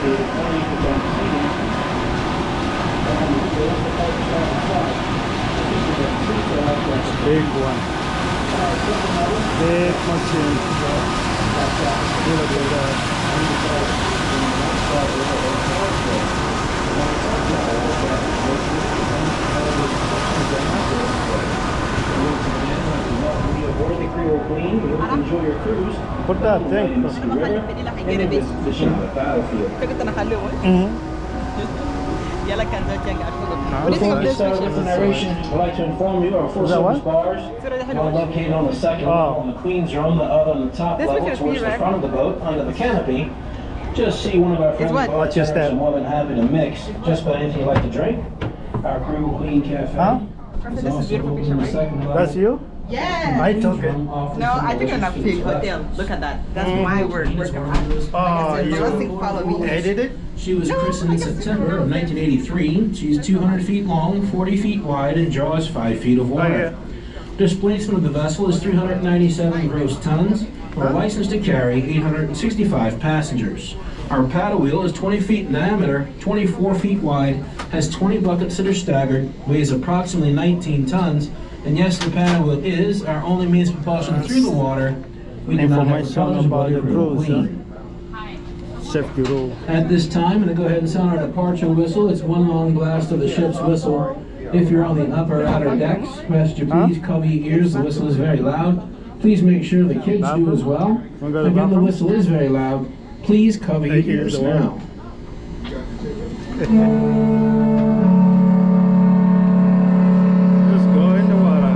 Big one. Big machine. Look at that. What that thing? What do you think of this narration? I'd like to inform you our full service bars are located on the second level, and the queens are on the top level towards the front of the boat under the canopy. Just see one of our friendly bartenders are more than happy to mix just about anything you like to drink. Our crew Queen Cafe. Huh? This is a beautiful picture, right? That's you? Yeah. I took it. No, I took it in a big hotel. Look at that. That's my work. Oh, you follow me. Edited it? She was christened in September of 1983. She's 200 feet long, 40 feet wide, and draws 5 feet of water. Displacement of the vessel is 397 gross tons. We're licensed to carry 865 passengers. Our paddle wheel is 20 feet in diameter, 24 feet wide, has 20 buckets that are staggered, weighs approximately 19 tons, and yes, the paddle wheel is our only means of propulsion through the water. We do not have propulsion about the cruise. Safety rule. At this time, I'm going to go ahead and sound our departure whistle. It's one long blast of the ship's whistle. If you're on the upper outer decks, passenger, please cover your ears. The whistle is very loud. Please make sure the kids do as well. Again, the whistle is very loud. Please cover your ears now. Just go in the water.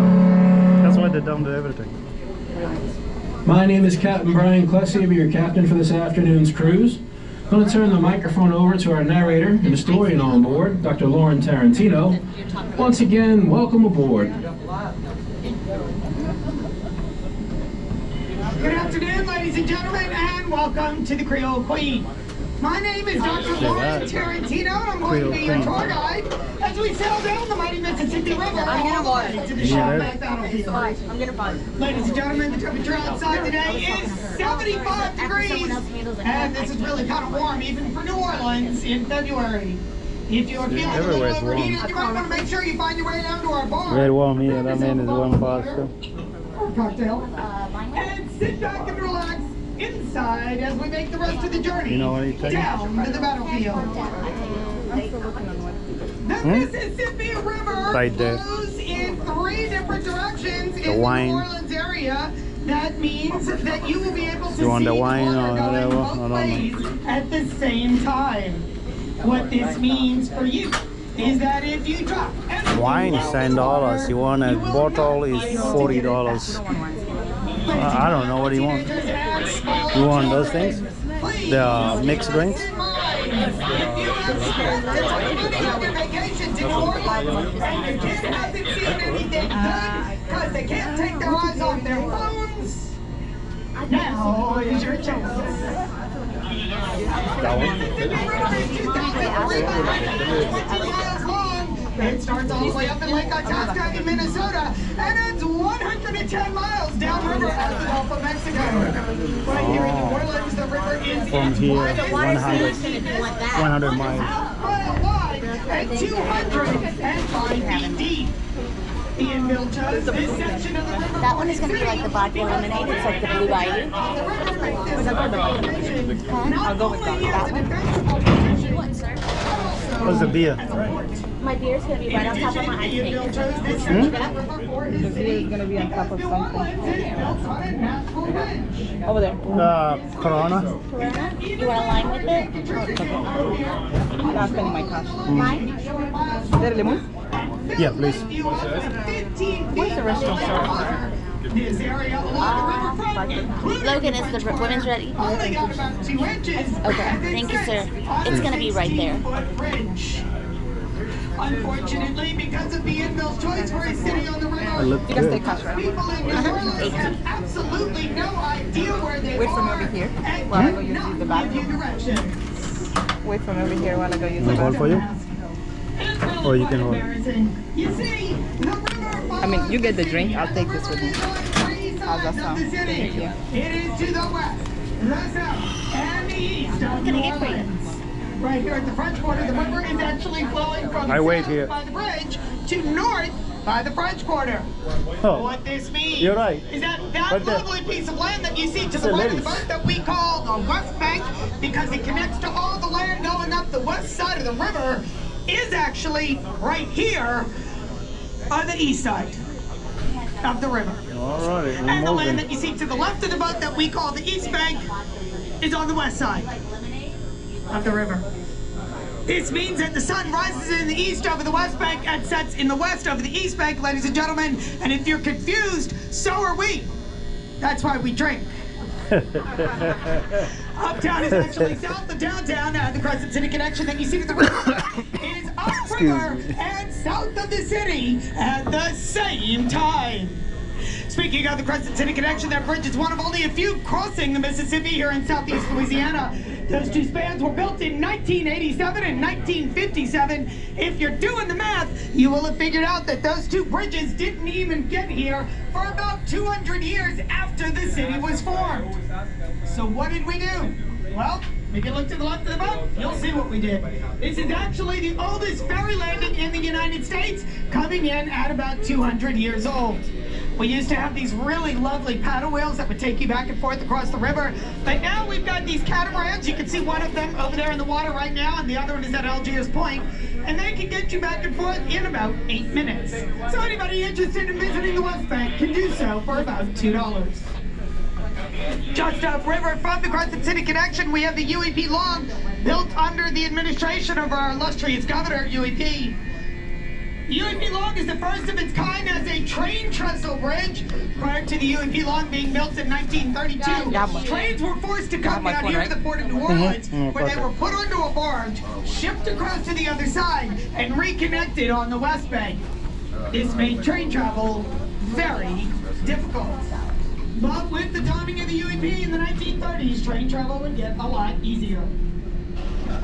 That's why they dump everything. My name is Captain Brian Klesse. I'll be your captain for this afternoon's cruise. I'm going to turn the microphone over to our narrator and historian on board, Dr. Lauren Tarantino. Once again, welcome aboard. Good afternoon, ladies and gentlemen, and welcome to the Creole Queen. My name is Dr. Lauren Tarantino, and I'm going to be your tour guide as we sail down the mighty Mississippi River all the way to the Champagne battlefield. I'm gonna find. Ladies and gentlemen, the temperature outside today is 75 degrees, and this is really kind of warm, even for New Orleans in February. If you're feeling a little overheated, you might want to make sure you find your way down to our bar. Very warm here. That man is warm faster. Or cocktail. And sit back and relax inside as we make the rest of the journey down to the battlefield. The Mississippi River flows in 3 different directions in the New Orleans area. That means that you will be able to see the water going both ways at the same time. What this means for you is that if you drop wine is $10. You want a bottle is $40. I don't know what do you want. You want those things? The mixed drinks? If you have spent a vacation to New Orleans and your kid hasn't seen anything good because they can't take their eyes off their phones, now is your chance. It starts all the way up in Lake Itasca in Minnesota, and it's 110 miles downriver at the Gulf of Mexico. Right here in New Orleans, the river is From here, 100 miles. mile wide and 205 feet deep. This section of the river. That one is going to be like the vodka lemonade. It's like the Blue Bayou. I'll go with that one. What, sir? What's the beer? My beer is going to be right on top of my ice cream. The beer is gonna be on top of something. Over there. Corona. Corona? You want a lime with it? I'm not spending my cash. Lime? Is there a lemon? Yeah, please. Where's the restaurant, sir? Logan, is the women's ready? Okay, thank you, sir. It's going to be right there. Unfortunately, because of the Invil's choice for a city on the river, You can stay cash, right? people in New Orleans have absolutely no idea where they Wait for me are. over here and while I go use cannot the give you bathroom. directions. Wait for me over here while I go use the I'll hold for bathroom. you? Or you can hold. You see, the river I mean, you get the drink. I'll take this with me. How's that sound? Thank you. It is to the west, the south, and the east of New Orleans. right here at the French Quarter. The river is actually flowing from I wait south here. by the bridge to north by the French Quarter. Oh, What this means you're right. is that But lovely piece of land that you see to the a right of the ladies. boat that we call the West Bank, because it connects to all the land going up the west side of the river, is actually right here on the east side of the river. all right. And the land that you see to the left of the boat that we call the East Bank is on the west side of the river. This means that the sun rises in the east over the West Bank and sets in the west over the East Bank, ladies and gentlemen. And if you're confused, so are we. That's why we drink. Uptown is actually south of downtown, the Crescent City connection that you see to the river is upriver and south of the city at the same time. Speaking of the Crescent City connection, that bridge is one of only a few crossing the Mississippi here in southeast Louisiana. Those two spans were built in 1987 and 1957. If you're doing the math, you will have figured out that those two bridges didn't even get here for about 200 years after the city was formed. So what did we do? Well, if you look to the left of the boat, you'll see what we did. This is actually the oldest ferry landing in the United States, coming in at about 200 years old. We used to have these really lovely paddle wheels that would take you back and forth across the river. But now we've got these catamarans. You can see one of them over there in the water right now, and the other one is at Algiers Point. And they can get you back and forth in about 8 minutes. So anybody interested in visiting the West Bank can do so for about $2. Just upriver from the Crescent City connection, we have the UEP Long, built under the administration of our illustrious governor, UEP. UEP Long is the first of its kind as a train trestle bridge. Prior to the UEP Long being built in 1932, trains were forced to come down here to the port of New Orleans, where they were put onto a barge, shipped across to the other side, and reconnected on the West Bank. This made train travel very difficult. But with the timing of the UEP in the 1930s, train travel would get a lot easier.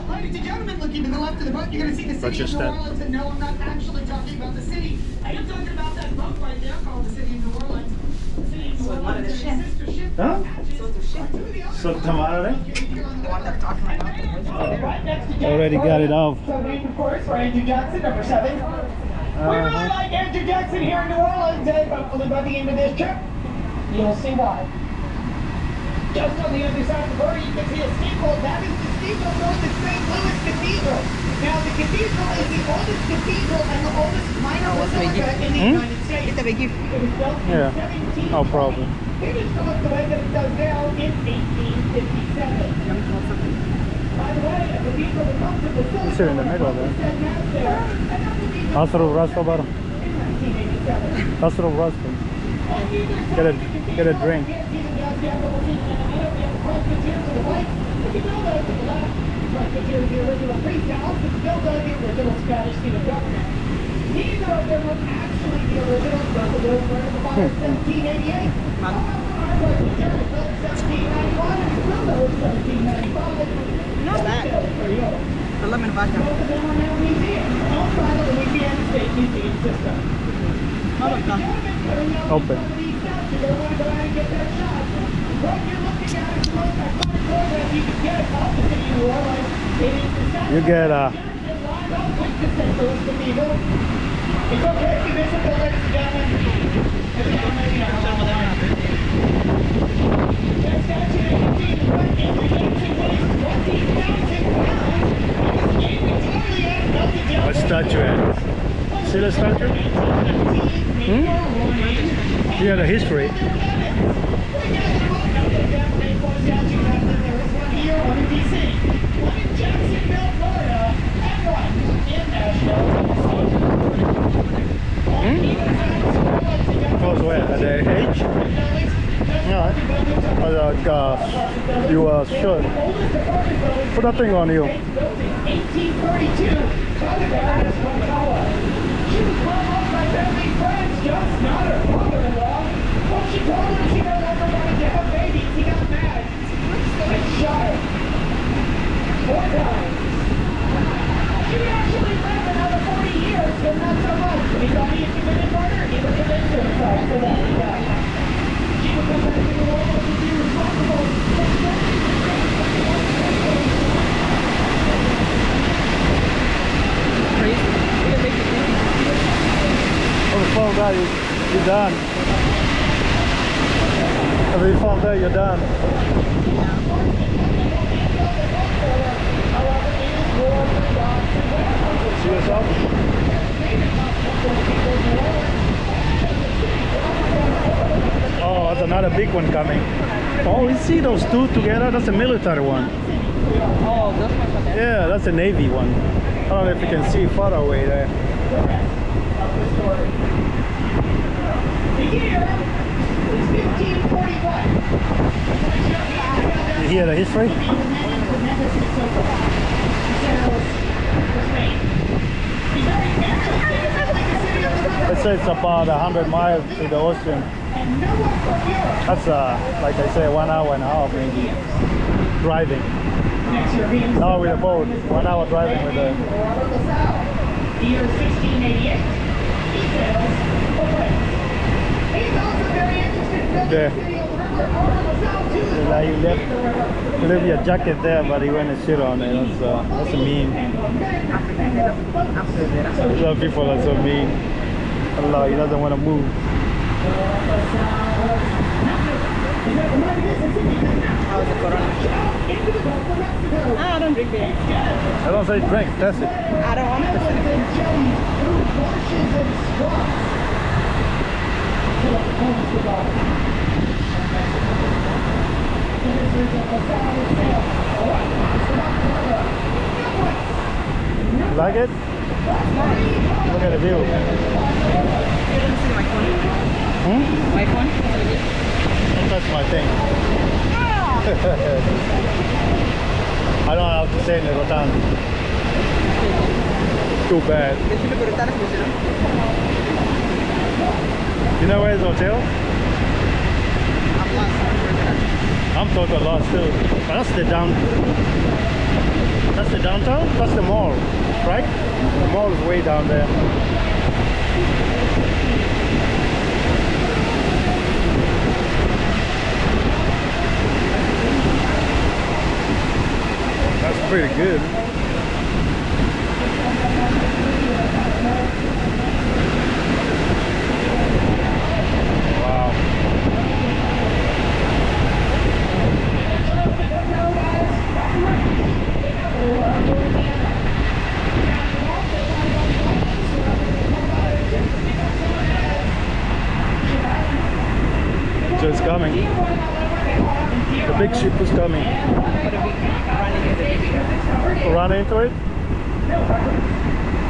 Ladies and gentlemen, looking to the left of the boat, you're going to see the city of New Orleans. And no, I'm not actually talking about the city. I am talking about that boat right there called the city of New Orleans. The city of New Orleans is a sister ship. Huh? So tomorrow, right next to already got it off. So named, of course, for Andrew Jackson, number 7. We really like Andrew Jackson here in New Orleans, and hopefully by the end of this trip, you'll see why. Just on the other side of the river, you can see a steeple. That is the steeple for the St. Louis Cathedral. Now, the cathedral is the oldest cathedral and the oldest minor basilica in the United States. It was built in 17. No problem. It is to look the way that it does now in 1857. By the way, a cathedral that comes to the It's here in the middle there. Asro Russell, bottom. Asro Russell. Get a drink. Neither of them was actually the original Buffalo Bird of the Fire 1788. Not bad. The lemon vodka. Both of them are now museums outside of the Louisiana State Museum system. Open. You get It's okay if you miss it, ladies and gentlemen. That statue that you see in the front introduction weighs 20,000 pounds. It came entirely out of melted down. what statue at? See the statue? Yeah, the history. Close where? At the age? Yeah. You should. Put that thing on you. 1832 by the Baroness Montella. She was brought up by family friends, just not her father-in-law. When she told him she no longer wanted to have babies, he got mad and shot her 4 times. She actually lived another 40 years, but not so much. When he thought he had committed murder, he would commit suicide for that. She would come back to the world and be responsible for You're done. If you fall there, you're done. See yourself? Oh, that's another big one coming. Oh, you see those two together? That's a military one. Oh, those ones are there. Yeah, that's a Navy one. I don't know if you can see far away there. The year is 1545. You hear the history? Let's say it's about 100 miles to the ocean. That's like I say, 1 hour and a half maybe driving. Now with a boat, 1 hour driving with a. The year 1688. Details away. He's also very interested in building Yeah. the city on the river over LaSalle too. Like he left your jacket there, but he went and shit on it. That's mean. Some people are so mean. Allah, he doesn't want to move. Oh, the Corona. Ah, I don't drink beer. I don't say drink, that's it. I don't want to. Like it? Look at the view. My phone. Hmm? My phone? Don't touch my thing. I don't have to say in the Rotan. Too bad. You know where's the hotel? I'm totally lost too. But that's the That's the downtown? That's the mall, right? The mall is way down there. That's pretty good. Wow. Just coming. The big ship is coming. Run into it?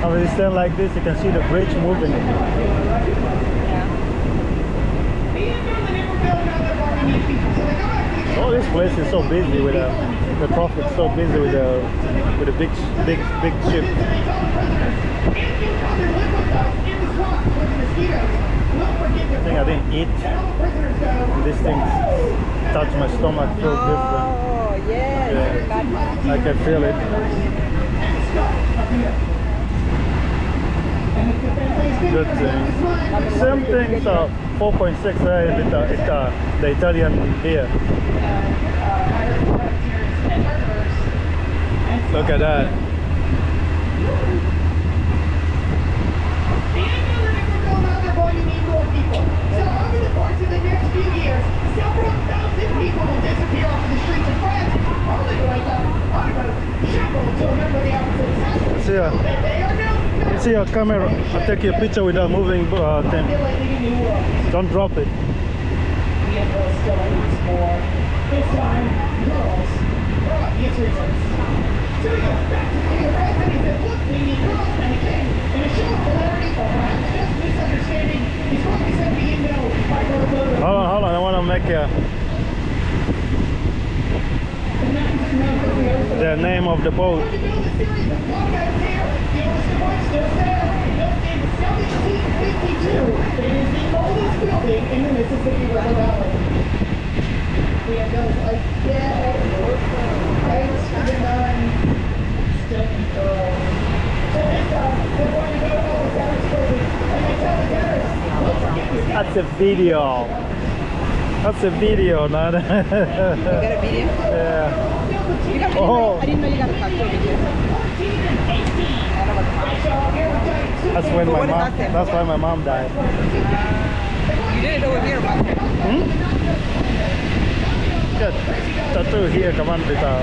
When you stand like this, you can see the bridge moving. Oh, this place is so busy with the traffic, so busy with the big ship. I think I didn't eat. This thing touched my stomach, so different. Oh, yes. Yeah, I can feel it. Good thing. Same thing, 4.6 right? With the Italian beer. Look at that. Several thousand people will disappear off the streets of France, only to wake up on a shovel to remember the opposite success. See ya. They are now See your camera. I'll take your picture with that moving thing. Don't drop it. The emperor still wants more. This time, girls for obvious reasons. So he goes back to the press and he said, look, we need girls and a king. In a show of polarity or perhaps just misunderstanding, he's going to send the Indo by her Hold on. I want to make the name of the boat. to build a series of blockades here. The oldest of which still there. Built in 1752. It is the oldest building in the Mississippi River Valley. We have those like, thanks for the non-steady girl. So this time, they're going to go to all the debtors' prisons, and they tell the debtors, we'll forgive you. That's a video. That's a video, not. You got a video? Yeah. You got, Oh. I didn't know you got a tattoo video. That's when So my what is mom. that then? That's why my mom died. You did it over here, but Got tattoo here, come on, bita.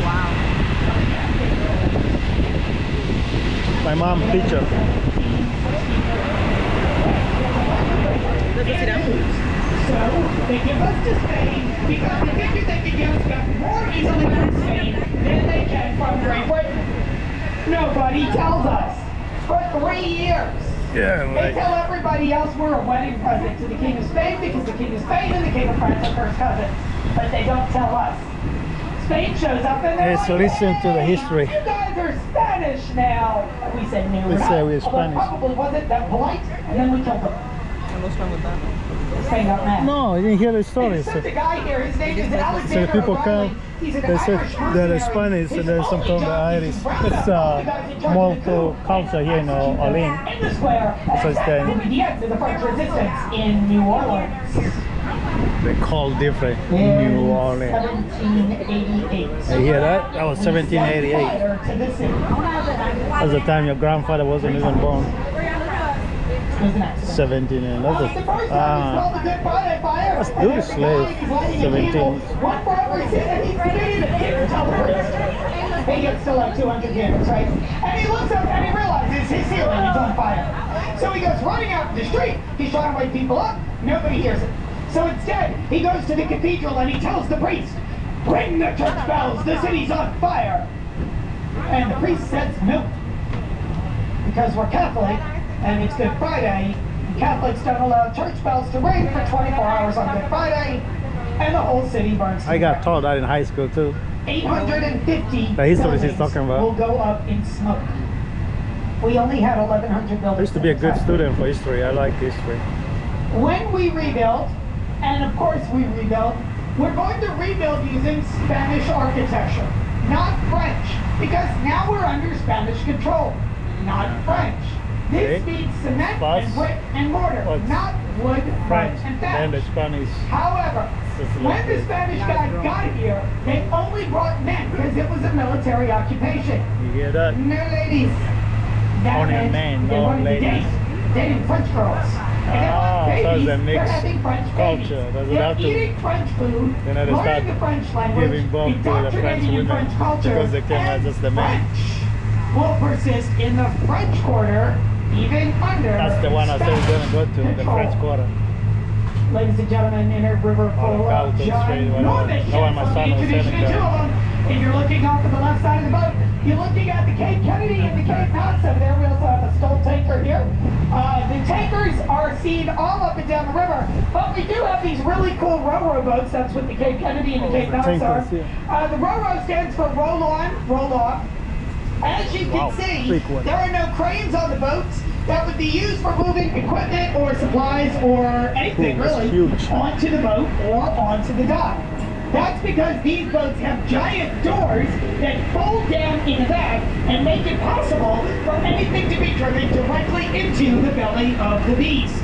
wow. My mom picture. Does it see them? So they give us to Spain because they figure they can get us back more easily from Spain than they can from Great Britain. Nobody tells us. For 3 years. Yeah, They tell everybody else we're a wedding present to the King of Spain because the King of Spain and the King of France are first cousins. But they don't tell us. Spain shows up and they're Yes, like, listen to the "Hey, history." You guys are Spanish now. And we said, no, We we're say not. we're Although it Spanish. probably wasn't that polite. And then we killed them. And what's wrong with that? Spain got mad. No, I didn't hear the story. There's a guy here, his name is So Alexander the people O'Reilly. come, He's an they say Irish they're mercenary. Spanish and His there's some only from the job is Irish. to round It's up the guys in charge of the multiple coup culture here in and execute them Orleans. in the square. So it's And the- that will be the end of the French resistance in New Orleans. They call different in New Orleans. 1788. You hear that? That was 1788. Fire to the city. That's the time your grandfather wasn't even born. It was an accident. 17 and It's that's the first time it's called the Good Friday Fire. Let's do the slave. 17. One for every sin that he's committed, and he can tell the priest. He gets to like 200 candles, right? And he looks up and he realizes his ceiling is on fire. So he goes running out to the street. He's trying to wake people up. Nobody hears him. So instead, he goes to the cathedral and he tells the priest, "Ring the church bells, the city's on fire." And the priest says no. Because we're Catholic and it's Good Friday, Catholics don't allow church bells to ring for 24 hours on Good Friday, and the whole city burns. I got taught that in high school too. 850 The history he's buildings talking about. will go up in smoke. We only had 1,100 buildings. I used to be a good at the time. student for history. I like history. When we rebuild, and of course we rebuild, we're going to rebuild using Spanish architecture, not French, because now we're under Spanish control, not French. This Okay. means cement Plus, and brick and mortar, plus not wood, French and and the thatch. Spanish. However, when the Spanish guys got here, they only brought men because it was a military occupation. You hear that? No ladies. That Only meant men, they no wanted to ladies. date, dating French girls. And they Ah, want so it's babies, a they're mixed having French culture. babies. Does it They're have to- eating French food, Then they start learning the French language, giving birth to the French indoctrinating in women French culture, because they came as and just the men. French will persist in the French Quarter even under That's the one I said we're gonna go to, the control. French Quarter. Ladies and gentlemen, in a river full of Carlton Street, whatever. ginormous No one, my ships. son Let me was introduce saying you to that. two of them. If you're looking off to the left side of the boat, you're looking at the Cape Kennedy and the Cape Knots over there. We also have a Stolt tanker here. The tankers are seen all up and down the river, but we do have these really cool Ro-Ro boats. That's what the Cape Kennedy and the Cape Knots are. tankers, yeah. The Ro-Ro stands for roll on, roll off. As you can Wow, see, big one. there are no cranes on the boats that would be used for moving equipment or supplies or anything Cool, that's really huge. onto the boat or onto the dock. That's because these boats have giant doors that fold down in the back and make it possible for anything to be driven directly into the belly of the beast.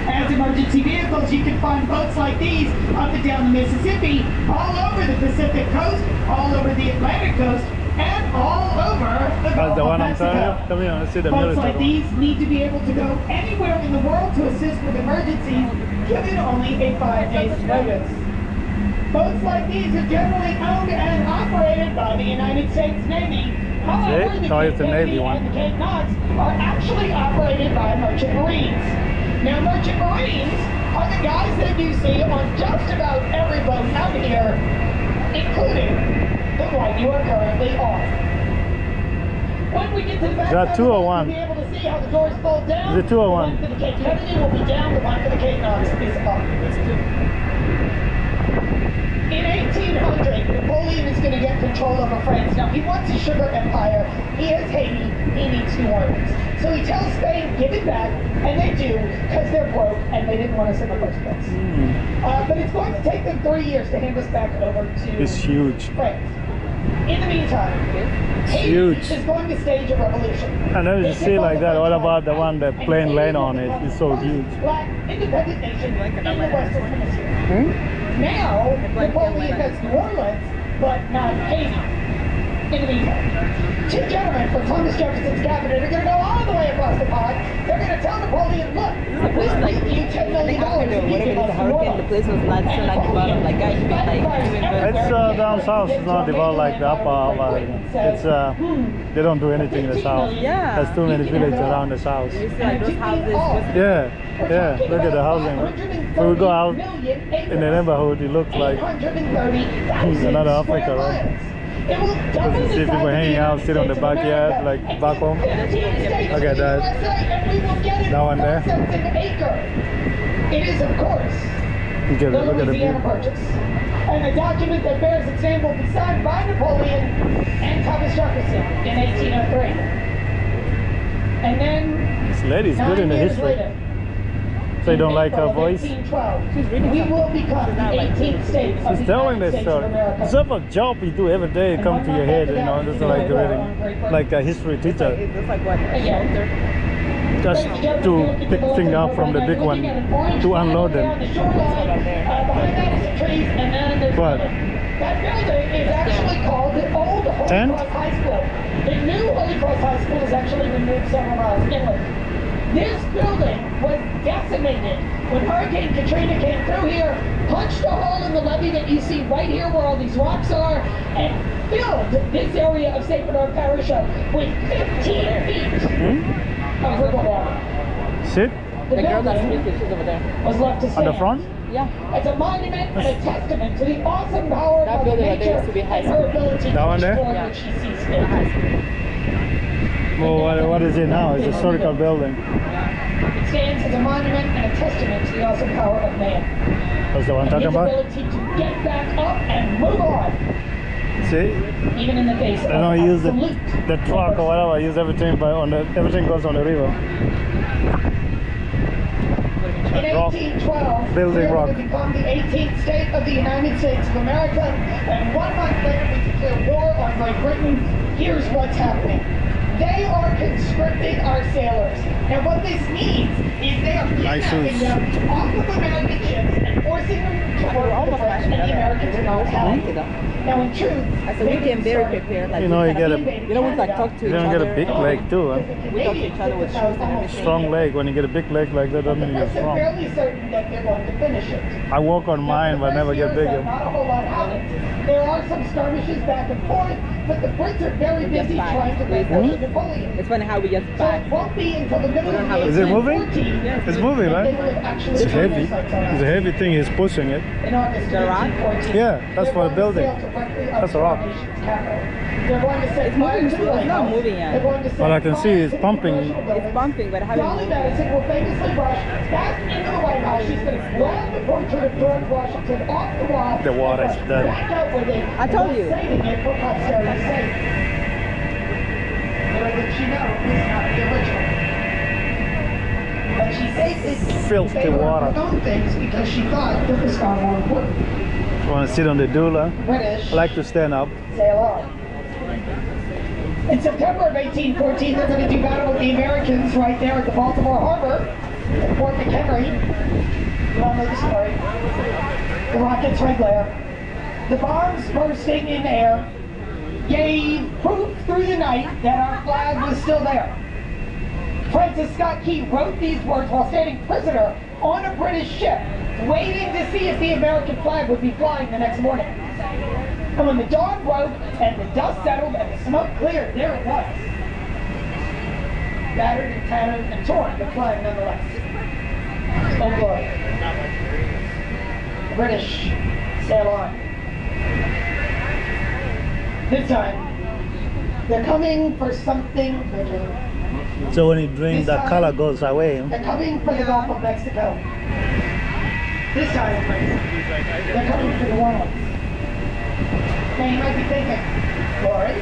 As emergency vehicles, you can find boats like these up and down the Mississippi, all over the Pacific coast, all over the Atlantic coast, and all over the That's Gulf the of one I'm Mexico. telling you. Come here, let's see the Boats military like one. these need to be able to go anywhere in the world to assist with emergencies, given only a 5 days notice. Boats like these are generally owned and operated by the United States Navy. However, the Oh, it's Cape the Navy Kennedy one. and the Cape Knots are actually operated by Merchant Marines. Now, Merchant Marines are the guys that you see on just about every boat out here, including the one you are currently on. When we get to the back Is that side two of the or boat, one? you'll be able to see how the doors fold down. Is it two or The one? one for the Cape Kennedy will be down, the one for the Cape Knots is up. In 1800, Napoleon is going to get control over France. Now, he wants a sugar empire. He has Haiti. He needs New Orleans. So he tells Spain, give it back, and they do, because they're broke, and they didn't want us in the first place. But it's going to take them 3 years to hand us back over to It's huge. France. In the meantime, Haiti huge. is going to stage a revolution. And then you They see take like over that, the what French about the flag, one that and plane Haiti land will on it? become It's so the huge. first Black independent nation in the Western Hemisphere. Hmm? Now, Napoleon has New Orleans, but not Haiti. In the meantime, two gentlemen from Thomas Jefferson's cabinet are going to go all the way across the pond. They're going to tell Napoleon, look, The place like you $10 million. after the whatever it is, the hurricane, the place was not still like developed. Like guys, you can like It's down south. It's not developed like the upper. It's they don't do anything in the south. Yeah. There's too many villages around the south. you see like those houses. Yeah, yeah. Look at the housing. When we go out in the neighborhood, it looks like another Africa, right? Because you see people hanging out, sit on the backyard, like back home. Look at that. That one there. It is, of course, Look the at the Louisiana view. Purchase, and a document that bears its name will be signed by Napoleon and Thomas Jefferson in 1803. And then, This lady's good in the 9 years history. later, So you don't like her voice? 1812, we will become the 18th state of She's the telling United this States of story. America. It's not a job you do every day. Come to your head, you know. Just like reading, like a history teacher, It's just like what a shelter. just to pick things up from the big one, to unload them. What? That building is actually called the old Holy Tent? Cross High School. The new Holy Cross High School has actually been moved several miles inland. This building was decimated when Hurricane Katrina came through here, punched a hole in the levee that you see right here where all these rocks are, and filled this area of St. Bernard Parish up with 15 feet of river water. Sit The The girl that's building speaking, she's over there. was left to on stand. the front. Yeah. It's a monument and a testament to the awesome power That of building right nature there used to be high and her school. ability That to one there? destroy Yeah. what she sees The fit. high school. Well, what is it now? It's a historical building. It stands as a monument and a testament to the awesome power of man. That's the one I'm And talking his about. ability to get back up and move on, See, even in the face of I don't use absolute the truck or whatever. I use everything by on the everything goes on the river. In Rock. 1812, Building we were rock. to become the 18th state of the United States of America, and 1 month later we declare war on Great Britain. Here's what's happening. They are conscripting our sailors. And what this means is they are kidnapping them off of American ships and forcing them to work for the French, and the Americans are not having it. Now in truth, I said we came very prepared. Like You know, you get a you know, we like talk to you each don't other. get a big leg too, huh? We talk to each other with shoes and everything. Strong leg. When you get a big leg like that, doesn't mean you're I'm strong. fairly certain that they're going to finish it. I walk on mine, but never get bigger. Not a whole lot happened. There are some skirmishes back and forth, but the Brits are very busy fine. trying to break Mhm. up Napoleon. It's funny how we get So back. it won't be until the middle of Is it moving? 1814 It's moving, that right? they will have actually It's turned heavy. their sights on us. It's a heavy thing. He's pushing it. In August The of rock? 1814, Yeah, that's they're for the going to building. sail directly up That's a to rock. our nation's capital. They're going to set It's moving fire to the slow. It's White not House. moving yet. They're going to set What I can see fire is to the pumping. congressional building. It's bumping, but how do Dolly you Madison will famously rush back into the White House. She's going to grab the portrait of George Washington off the wall. The water is and dead. back out with it. I told you. Saving it for posterity's sake. Little did she know, it's not the original. But she saved it Filthy in favor of water. her own things because she thought it was far more important. Want to sit on the doula? British I like to stand up. sail on. In September of 1814, they're going to do battle with the Americans right there at the Baltimore Harbor, at Fort McHenry. You all know the story. The rockets right there. The bombs bursting in air gave proof through the night that our flag was still there. Francis Scott Key wrote these words while standing prisoner on a British ship, waiting to see if the American flag would be flying the next morning. And when the dawn broke and the dust settled and the smoke cleared, there it was. Battered and tattered and torn, but flying nonetheless. Oh glory. The British sail on. This time, they're coming for something bigger. So when you drink, the color goes away. They're coming for the Gulf of Mexico. This time, they're coming for New Orleans. Now you might be thinking, Lori,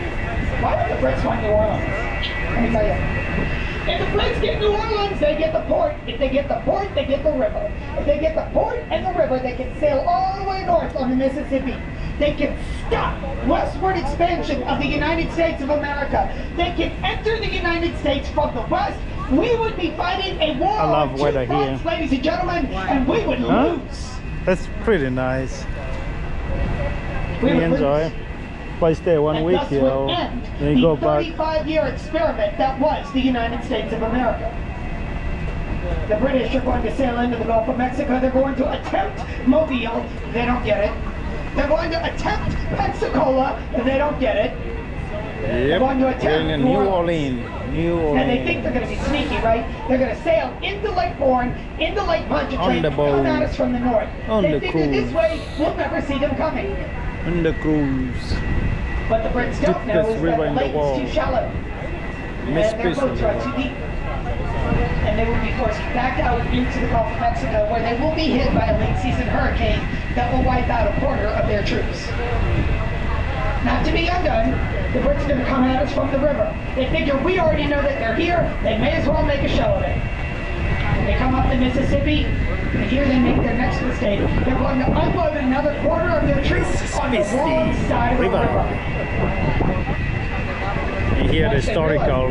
why would the Brits want New Orleans? Let me tell you. If the Brits get New Orleans, they get the port. If they get the port, they get the river. If they get the port and the river, they can sail all the way north on the Mississippi. They can stop westward expansion of the United States of America. They can enter the United States from the west. We would be fighting a war I love on two weather fronts, here. ladies and gentlemen, and we would Huh? lose. That's pretty nice. We We would enjoy. lose. Why stay 1 week thus here? would Or end then the you go back. 35-year experiment that was the United States of America. The British are going to sail into the Gulf of Mexico. They're going to attempt Mobile. They don't get it. They're going to attempt Pensacola. They don't get it. They're going to attempt New Orleans. And they think they're going to be sneaky, right? They're going to sail into Lake Bourne, into Lake Pontchartrain, come at us from the north. They figure this way, we'll never see them coming. On the cruise. What the Brits don't know is that the lake is too shallow. And their boats are too deep. And they will be forced back out into the Gulf of Mexico, where they will be hit by a late season hurricane that will wipe out a quarter of their troops. Not to be undone, the Brits are going to come at us from the river. They figure we already know that they're here, they may as well make a show of it. They come up the Mississippi, and here they make their next mistake. They're going to unload another quarter of their troops on the wrong side of the river. You hear the historical.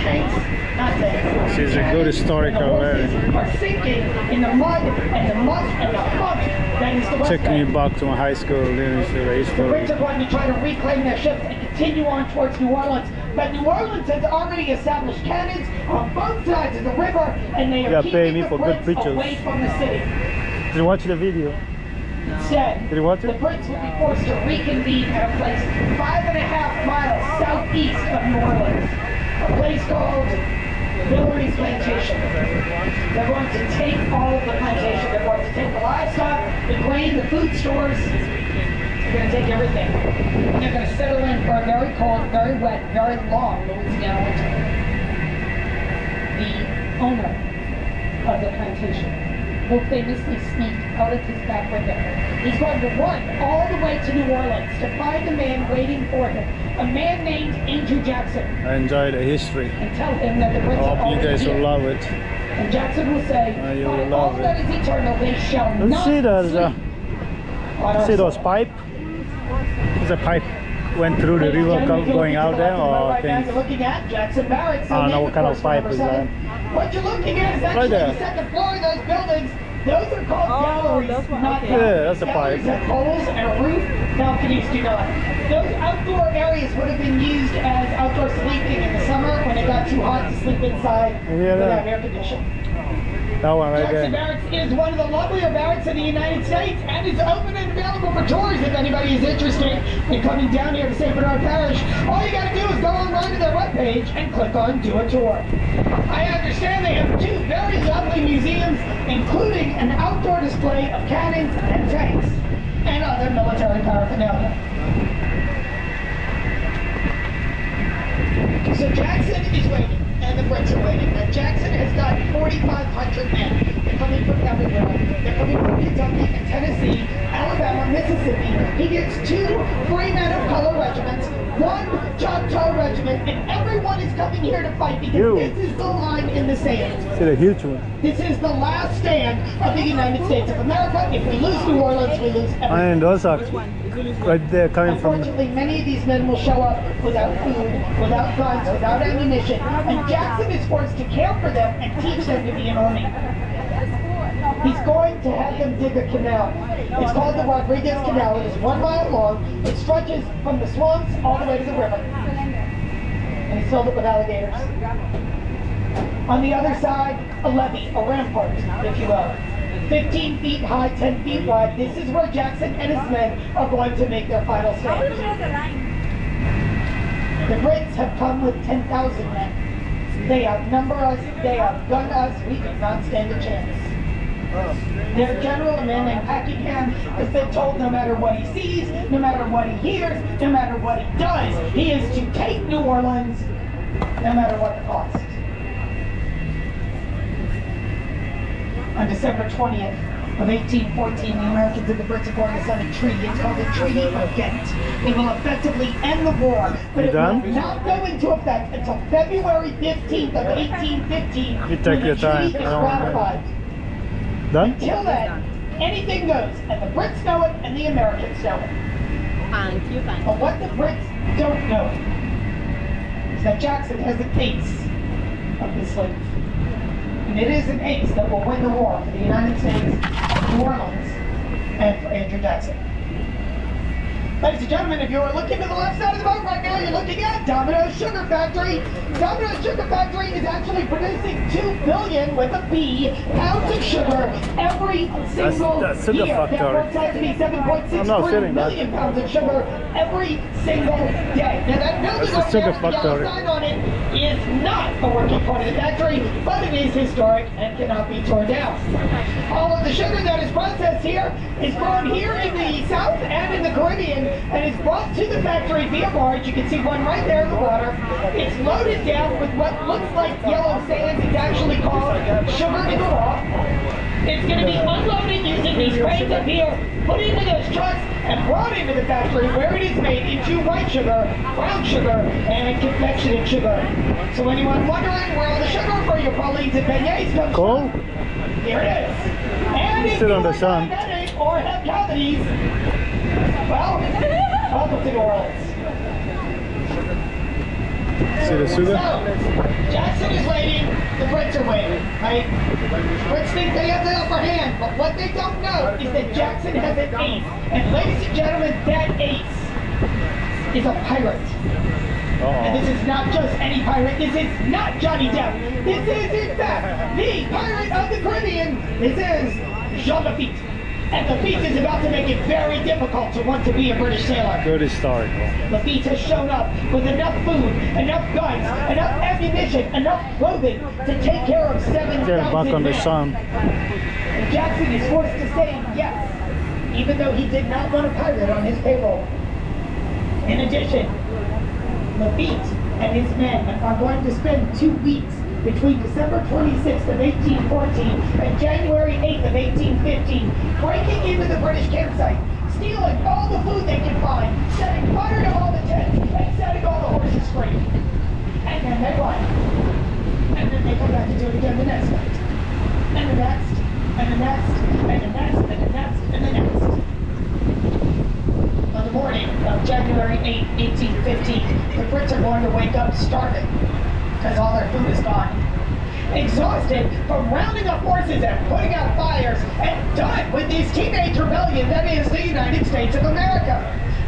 Tanks, not tanks. This is a good historical area. Are sinking in the mud and the muck and the funk that is the West Taking me Bank. back to my high school, then see the The history. Brits are going to try to reclaim their ships and continue on towards New Orleans. But New Orleans has already established cannons on both sides of the river, and they are pay keeping me the for good Brits pictures. away from the city. Did you watch the video? Instead, Did you watch the it? Brits will be forced to reconvene at a place 5.5 miles southeast of New Orleans, a place called Billerie's Plantation. They're going to take all of the plantation. They're going to take the livestock, the grain, the food stores. They're going to take everything. And they're going to settle in for a very cold, very wet, very long Louisiana winter. The owner of the plantation will famously sneak out of his back window. He's going to run all the way to New Orleans to find a man waiting for him, a man named Andrew Jackson, I enjoy the history. and tell him that the I Brits are hope you already guys will here. love it. And Jackson will say, You will "By love all that it. is eternal, they shall You not see those? sleep on our See those soil." pipe? There's a pipe went through the Ladies and river gentlemen, if you're going looking to out the there, left and or right now, things. you're looking at Jackson Barracks. I don't know what kind of pipe is that. What you're looking at is actually there. the second floor of those buildings. Those are called galleries, those ones, not okay. galleries. Yeah, that's a Galleries pipe. have holes and a roof, balconies do not. Those outdoor areas would have been used as outdoor sleeping in the summer when it got too hot to sleep inside Yeah, without that- air conditioning. That one right Jackson there. Barracks is one of the lovelier barracks in the United States and is open and available for tours if anybody is interested in coming down here to St. Bernard Parish. All you got to do is go online to their webpage and click on Do a Tour. I understand they have two very lovely museums, including an outdoor display of cannons and tanks and other military paraphernalia. So Jackson is waiting, and the Brits are waiting. And Jackson has got 4,500 men. They're coming from everywhere. They're coming from Kentucky and Tennessee, Alabama, Mississippi. He gets 2 free men of color regiments, 1 Choctaw regiment, and everyone is coming here to fight because this is the line in the sand. See the huge one. This is the last stand of the United States of America. If we lose New Orleans, we lose everything. And those are right there coming from. Unfortunately, many of these men will show up without food, without guns, without ammunition, and Jackson is forced to care for them and teach them to be an army. He's going to have them dig a canal. It's called the Rodriguez Canal. It is 1 mile long. It stretches from the swamps all the way to the river. And he's filled it with alligators. On the other side, a levee, a rampart, if you will. 15 feet high, 10 feet wide. This is where Jackson and his men are going to make their final stand. The Brits have come with 10,000 men. They outnumber us, they outgun us, we do not stand a chance. Their general, a man named Packingham, has been told no matter what he sees, no matter what he hears, no matter what he does, he is to take New Orleans, no matter what the cost. On December 20th of 1814, the Americans and the Brits are going to sign a treaty. It's called the Treaty of Ghent. It will effectively end the war, but it will not go into effect until February 15th of 1815. You take your time. The treaty is I don't want to- ratified. Done? Until then, anything goes, and the Brits know it, and the Americans know it. Thank you, thank But what the Brits don't know is that Jackson has an ace up his sleeve. And it is an ace that will win the war for the United States, New Orleans, and for Andrew Jackson. Ladies and gentlemen, if you are looking to the left side of the boat right now, you're looking at Domino's Sugar Factory. Domino's Sugar Factory is actually producing 2 billion with a B pounds of sugar every single that's Sugar year. Factory. That works out to be 7.63 million pounds of sugar every single day. Now that building That's the over there Sugar with the yellow Factory. sign on it is not a working part of the factory, but it is historic and cannot be torn down. All of the sugar that is processed here is grown here in the South and in the Caribbean, and is brought to the factory via barge. You can see one right there in the water. It's loaded down with what looks like yellow sand. It's actually called sugar in the raw. It's going to be unloaded using these cranes up here, put into those trucks, and brought into the factory where it is made into white sugar, brown sugar, and confectionate sugar. So anyone wondering where all the sugar for your pralines and beignets comes Cool. from, here it is. And if Sit you on the are sun. diabetic or have cavities, well, welcome to New Orleans. See the sugar? So, Jackson is waiting, the Brits are waiting, right? Brits think they have the upper hand, but what they don't know is that Jackson has an ace. And ladies and gentlemen, that ace is a pirate. And this is not just any pirate, this is not Johnny Depp. This is, in fact, the pirate of the Caribbean. This is Jean Lafitte. And Lafitte is about to make it very difficult to want to be a British sailor. Good historical. Lafitte has shown up with enough food, enough guns, enough ammunition, enough clothing to take care of 7,000 Get back on the men. sun. And Jackson is forced to say yes, even though he did not want a pirate on his payroll. In addition, Lafitte and his men are going to spend 2 weeks between December 26th of 1814 and January 8th of 1815, breaking into the British campsite, stealing all the food they can find, setting fire to all the tents, and setting all the horses free. And then they run. And then they come back to do it again the next night. And the next, and the next, and the next, and the next, and the next. On the morning of January 8, 1815, the Brits are going to wake up starving, because all their food is gone. Exhausted from rounding up horses and putting out fires, and done with this teenage rebellion that is the United States of America.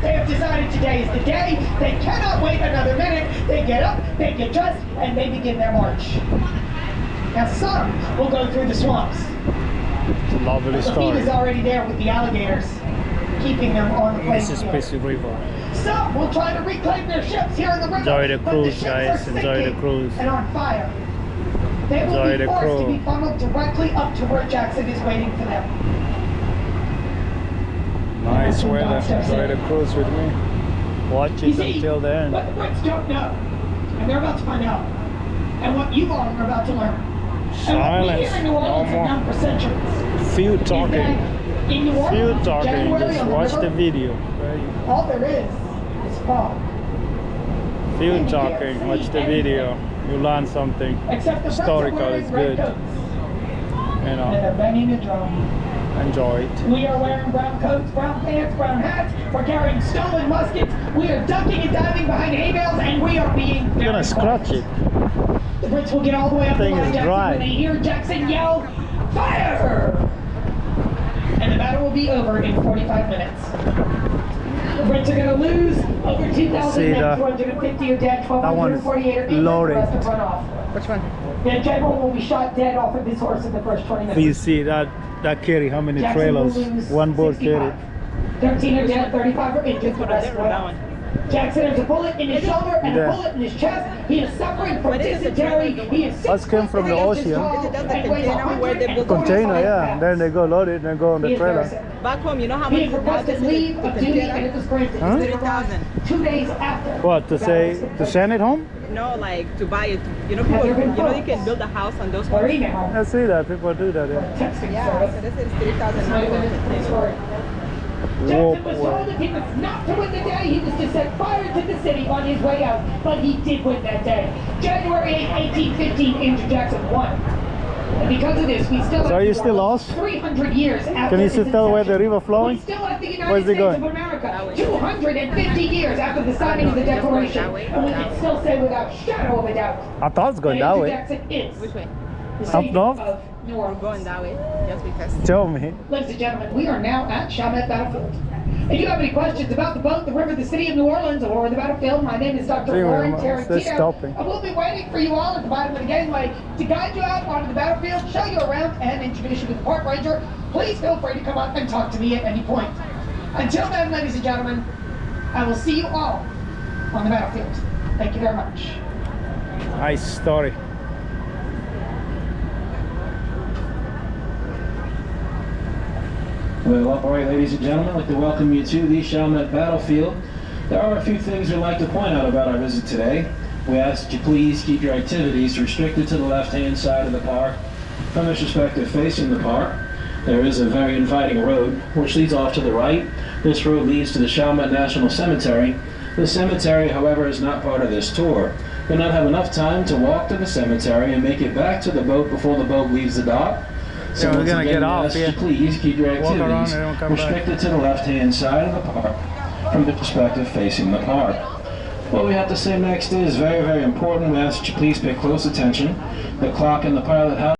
They have decided today is the day. They cannot wait another minute. They get up, they get dressed, and they begin their march. Now some will go through the swamps. Lovely Lafitte story. is already there with the alligators, keeping them on the This is playing field. Busy River. Some will try to reclaim their ships here in the river. Enjoy the but cruise, ships guys. are Enjoy the sinking cruise. and on fire. They will Enjoy be the forced to cruise. be funneled directly up to where Jackson is waiting for them. Nice That's what weather. God steps Enjoy in. the cruise with me. Watch You it see, until the end. what the Brits don't know, and they're about to find out, and what you all are about to learn, and what we Silence. here in New Orleans No have more. known for centuries, Few is talking. that in New Few Orleans, talking. January Just on the watch river, the video. all there is fog. Few And you talking. can't see Watch the anything. video. You learn something. Except the Brits are Historical wearing is red good. coats, You and know, they're banging a drum. enjoy it. We are wearing brown coats, brown pants, brown hats. We're carrying stolen muskets. We are ducking and diving behind hay bales, and we are being You're very gonna scratch it. The Brits will get all the way up to Thing Line is Jackson dry. when they hear Jackson yell, "Fire!" And the battle will be over in 45 minutes. The Brits are going to lose over 2,000 See men, the- 250 are dead, that one's 1,248 are injured, loaded. the rest have run off. Which one? The general will be shot dead off of his horse in the first 20 minutes. You see that carry how many Jackson trailers? will lose One boat 65. carried. 13 are dead, 35 are injured, the rest went off. Jackson has a bullet in his shoulder and Yeah. a bullet in his chest. He is suffering from What is it, the dysentery. trailer? He is That came from the ocean. Is it just the container where they build the Container, yeah. Then they go load it and go on the trailer. Back home, you know how He much has requested leave of duty and it was granted. Huh? 3,000. 2 days after. What, to say, to send it home? No, like to buy it. You know, people. You know, you can build a house on those Or ones. email. I see that, people do that, yeah. Texting Yeah, service. so this is 3,000 It's not even a now. story. Walk Jackson was away. told if he was not to win the day, he was to set fire to the city on his way out. But he did win that day. January 8, 1815, Andrew Jackson won. And because of this, we still So have are you New still Orleans lost? 300 years after Can you its still tell where the inception. river flowing? We still have the United Where's it States going? of America 250 years after the signing of the Declaration. And we can still say without shadow of a doubt, I thought it's going that Andrew way. Jackson is Which way? the Up savior north? of New We're Orleans. going that way, just because. Tell me. Ladies and gentlemen, we are now at Chalmette Battlefield. If you have any questions about the boat, the river, the city of New Orleans, or the battlefield, my name is Dr. Warren Tarantino. I will be waiting for you all at the bottom of the gangway to guide you out onto the battlefield, show you around, and introduce you to the park ranger. Please feel free to come up and talk to me at any point. Until then, ladies and gentlemen, I will see you all on the battlefield. Thank you very much. Nice story. Well, all right, ladies and gentlemen, I'd like to welcome you to the Chalmette Battlefield. There are a few things we'd like to point out about our visit today. We ask that you please keep your activities restricted to the left-hand side of the park. From this perspective facing the park, there is a very inviting road which leads off to the right. This road leads to the Chalmette National Cemetery. The cemetery, however, is not part of this tour. You'll not have enough time to walk to the cemetery and make it back to the boat before the boat leaves the dock. So we're gonna get off here. Please keep your activities restricted to the left-hand side of the park from the perspective facing the park. What we have to say next is very, very important. We ask that you please pay close attention. The clock in the pilot house